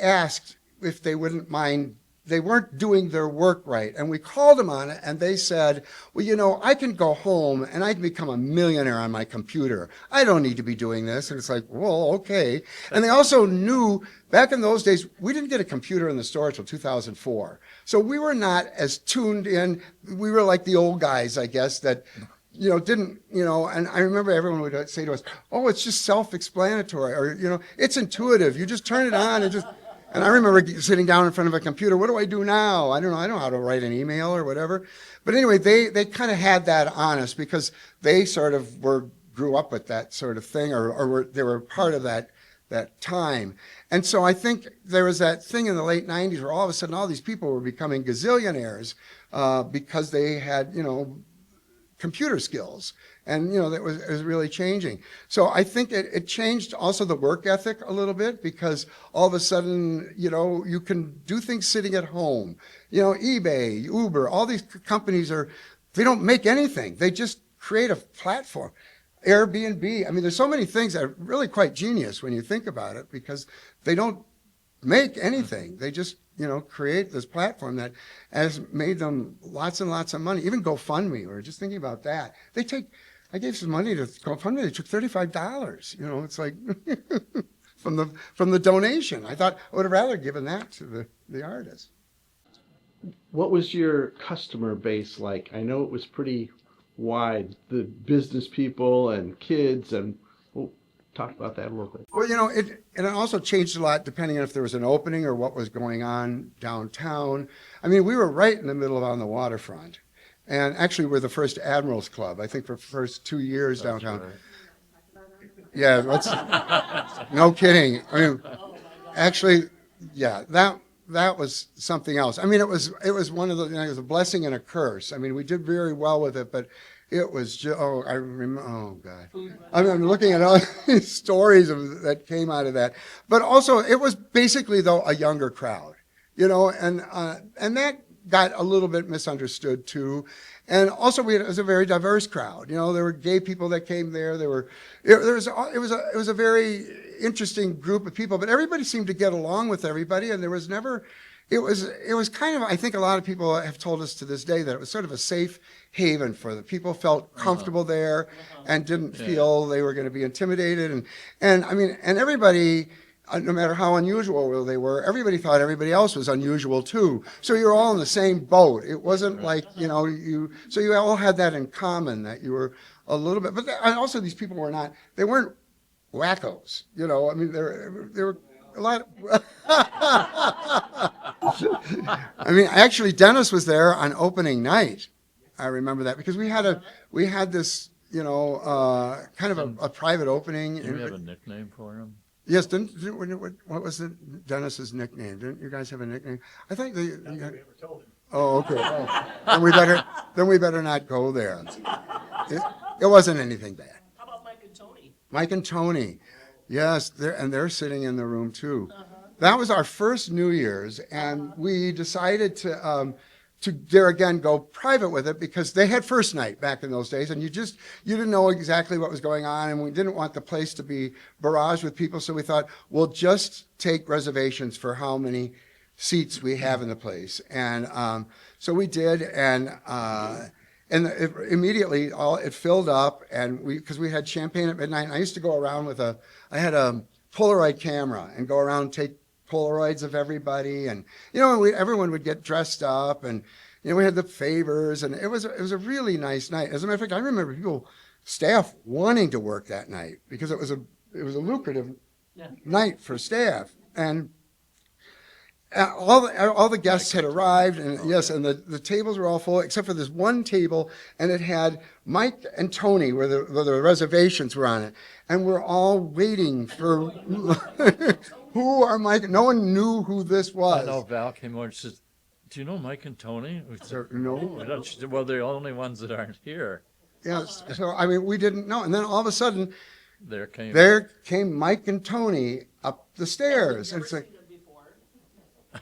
asked if they wouldn't mind. They weren't doing their work right. And we called them on it, and they said, well, I can go home and I can become a millionaire on my computer. I don't need to be doing this. And it's like, well, okay. And they also knew back in those days, we didn't get a computer in the store until 2004. So we were not as tuned in. We were like the old guys, I guess, that didn't, and I remember everyone would say to us, oh, it's just self-explanatory, or, it's intuitive. You just turn it on and just. And I remember sitting down in front of a computer. What do I do now? I don't know. I don't know how to write an email or whatever. But anyway, they kind of had that on us because they sort of grew up with that sort of thing, or they were part of that time. And so I think there was that thing in the late 90s where all of a sudden all these people were becoming gazillionaires because they had, computer skills. And, it was really changing. So I think it changed also the work ethic a little bit because all of a sudden, you can do things sitting at home. eBay, Uber, all these companies they don't make anything. They just create a platform. Airbnb. There's so many things that are really quite genius when you think about it because they don't make anything. They just create this platform that has made them lots and lots of money. Even GoFundMe, we were just thinking about that. I gave some money to GoFundMe. They took $35. It's like from the donation. I thought I would have rather given that to the artist. What was your customer base like? I know it was pretty wide. The business people and kids, and we'll talk about that a little bit. Well, it also changed a lot depending on if there was an opening or what was going on downtown. We were right in the middle of on the waterfront. And actually, we're the first Admirals Club, I think, for the first 2 years downtown. Right. Yeah, no kidding. Actually, yeah, that was something else. It was one of the, it was a blessing and a curse. We did very well with it, but it was just, I remember, oh God. I'm looking at all these stories that came out of that. But also, it was basically, though, a younger crowd, and that got a little bit misunderstood too. And also it was a very diverse crowd. There were gay people that came there. It was a very interesting group of people, but everybody seemed to get along with everybody. And there was never, it was kind of, I think a lot of people have told us to this day that it was sort of a safe haven for the people, felt comfortable there and didn't feel they were going to be intimidated. And everybody, no matter how unusual they were, everybody thought everybody else was unusual too. So you were all in the same boat. It wasn't like, so you all had that in common, that you were a little bit, but and also these people they weren't wackos, I mean, they were a lot I mean, actually, Dennis was there on opening night. I remember that because we had this, kind of a private opening. Do you have a nickname for him? Yes, what was Dennis's nickname? Didn't you guys have a nickname? I think Oh, okay. Oh. Then we better not go there. It wasn't anything bad. How about Mike and Tony? Mike and Tony, yes, they're sitting in the room too. That was our first New Year's, and we decided to there again go private with it because they had first night back in those days, and you didn't know exactly what was going on, and we didn't want the place to be barraged with people, so we thought we'll just take reservations for how many seats we have in the place, and so we did, and immediately it filled up, and because we had champagne at midnight, and I used to go around I had a Polaroid camera and go around and take Polaroids of everybody, and everyone would get dressed up, and we had the favors, and it was a really nice night. As a matter of fact, I remember staff wanting to work that night because it was a lucrative night for staff, and all the guests had arrived, and yes, and the tables were all full except for this one table, and it had Mike and Tony where the reservations were on it, and we're all waiting for who are Mike. No one knew who this was. I know Val came over and says, "Do you know Mike and Tony?" We said, No. She said, "Well, they're the only ones that aren't here." Yes. So I mean, we didn't know, and then all of a sudden, There came Mike and Tony up the stairs, and it's like.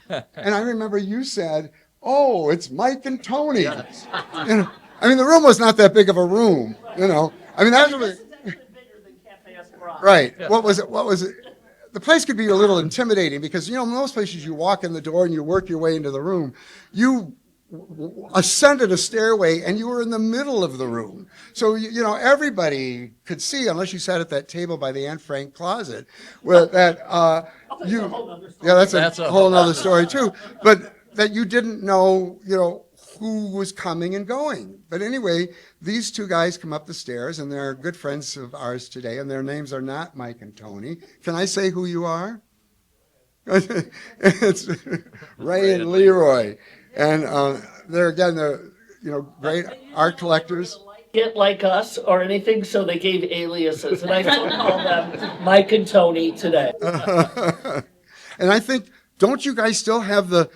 And I remember you said, "Oh, it's Mike and Tony." Yes. I mean, the room was not that big of a room, I mean, that's This is actually bigger than Cafe Esperanto. right. What was it? The place could be a little intimidating because, most places you walk in the door and you work your way into the room. You ascended a stairway and you were in the middle of the room. So, everybody could see unless you sat at that table by the Anne Frank closet where that, That's a whole nother story. yeah, that's That's a a whole other story too. But that you didn't know, who was coming and going. But anyway, these two guys come up the stairs, and they're good friends of ours today, and their names are not Mike and Tony. Can I say who you are? It's Ray and Leroy. And they're great art collectors. Get like us or anything, so they gave aliases, and I still call them Mike and Tony today. And I think, don't you guys still have the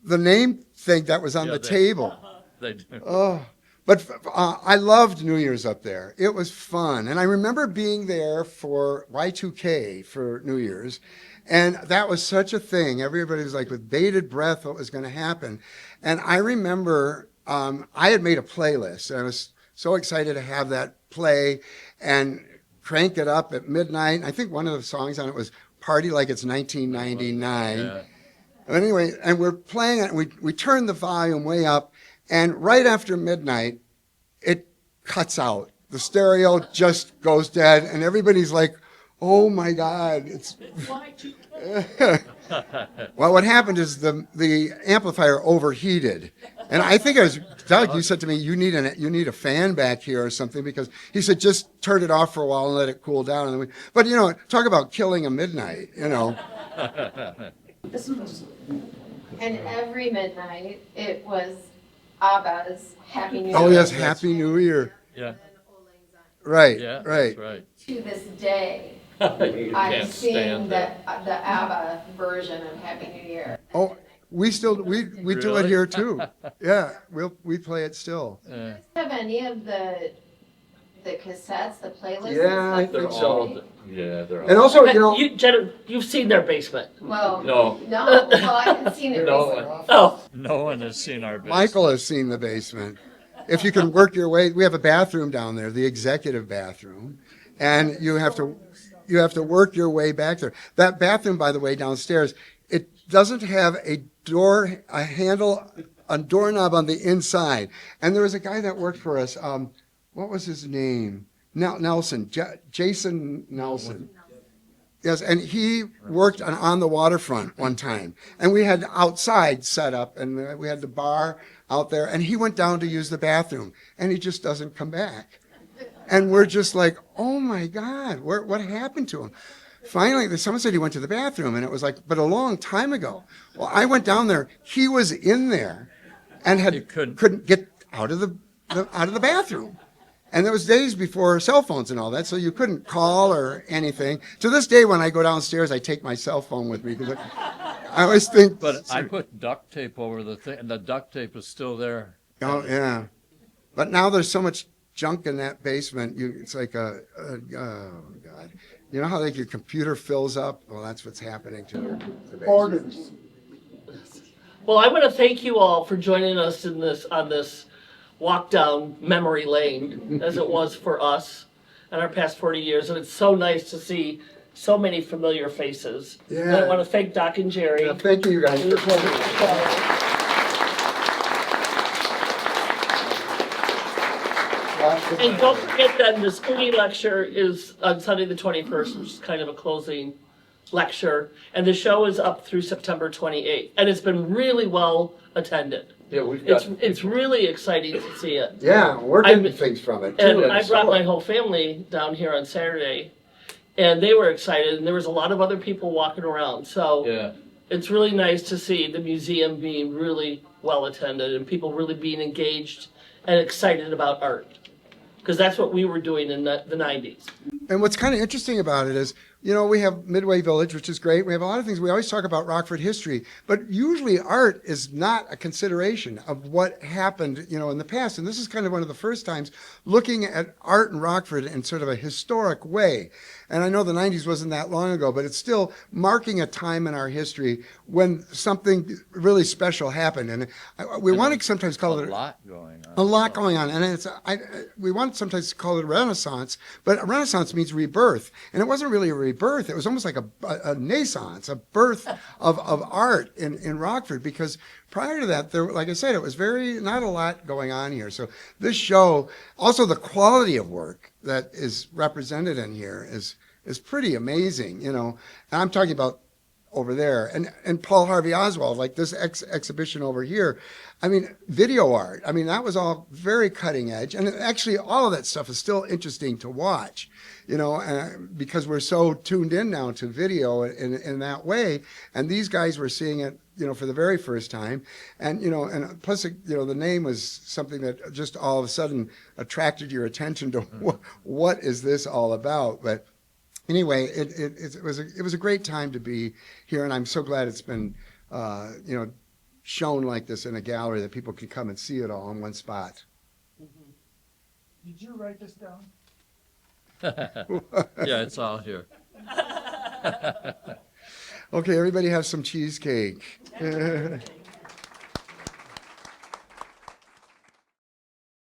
name thing that was on the table? They do. Oh, but I loved New Year's up there. It was fun. And I remember being there for Y2K for New Year's. And that was such a thing. Everybody was like with bated breath what was going to happen. And I remember I had made a playlist. And I was so excited to have that play and crank it up at midnight. I think one of the songs on it was Party Like It's 1999. Yeah. Anyway, and we're playing it, and we turned the volume way up, and right after midnight, it cuts out. The stereo just goes dead, and everybody's like, "Oh my God, it's." Well, what happened is the amplifier overheated, and I think it was Doug. You said to me, "You need a fan back here or something," because he said, "Just turn it off for a while and let it cool down." And but talk about killing a midnight, And every midnight, it was ABBA's Happy New Year. Oh yes, Happy New Year. Yeah. Right. Yeah. Right. That's right. To this day, I've can't seen stand the ABBA version of Happy New Year. Oh, we still we do it Really? here too. Yeah, we play it still. Have any of the cassettes, the playlists? Yeah, I and stuff think for so. me? Yeah, they're all. And also, Jenna, you've seen their basement. Well, No. well, I haven't seen it No recently. one. Oh, No one has seen our basement. Michael has seen the basement. If you can work your way, we have a bathroom down there, the executive bathroom, and you have to work your way back there. That bathroom, by the way, downstairs, it doesn't have a handle, a doorknob on the inside. And there was a guy that worked for us. What was his name? Nelson, Jason Nelson. Yes, and he worked on the waterfront one time, and we had outside set up, and we had the bar out there, and he went down to use the bathroom, and he just doesn't come back. And we're just like, oh my God, what happened to him? Finally, someone said he went to the bathroom, and it was like, but a long time ago. Well, I went down there, he was in there, and couldn't get out of the bathroom. And there was days before cell phones and all that, so you couldn't call or anything. To this day, when I go downstairs, I take my cell phone with me because I always think. But I put duct tape over the thing, and the duct tape is still there. Oh yeah, but now there's so much junk in that basement. It's like oh God, you know how like your computer fills up? Well, that's what's happening to the basement. Orders. Well, I want to thank you all for joining us on this walk down memory lane, as it was for us in our past 40 years. And it's so nice to see so many familiar faces. Yeah. And I want to thank Doc and Jerry. Yeah, thank you guys. And don't forget that the Skuggi lecture is on Sunday the 21st, which is kind of a closing lecture. And the show is up through September 28th. And it's been really well attended. Yeah, we've got. It's really exciting to see it. Yeah, we're getting things from it too. And I brought my whole family down here on Saturday, and they were excited, and there was a lot of other people walking around. So Yeah. it's really nice to see the museum being really well attended and people really being engaged and excited about art. Because that's what we were doing in the 90s. And what's kind of interesting about it is, we have Midway Village, which is great. We have a lot of things. We always talk about Rockford history, but usually art is not a consideration of what happened, in the past. And this is kind of one of the first times looking at art in Rockford in sort of a historic way. And I know the 90s wasn't that long ago, but it's still marking a time in our history when something really special happened. And we want to sometimes call it A lot going on. a lot going on, and we want sometimes to call it a renaissance, but a renaissance means rebirth, and it wasn't really a rebirth. It was almost like a naissance, a birth of art in Rockford, because prior to that, like I said, it was not a lot going on here. So this show, also the quality of work that is represented in here is pretty amazing, And I'm talking about over there, and Paul Harvey Oswald, like this exhibition over here. I mean, video art. I mean, that was all very cutting edge, and actually, all of that stuff is still interesting to watch, because we're so tuned in now to video in that way. And these guys were seeing it, for the very first time, and and plus, the name was something that just all of a sudden attracted your attention to what is this all about, but. Anyway, it was a great time to be here, and I'm so glad it's been, shown like this in a gallery that people can come and see it all in one spot. Did you write this down? Yeah, it's all here. Okay, everybody have some cheesecake.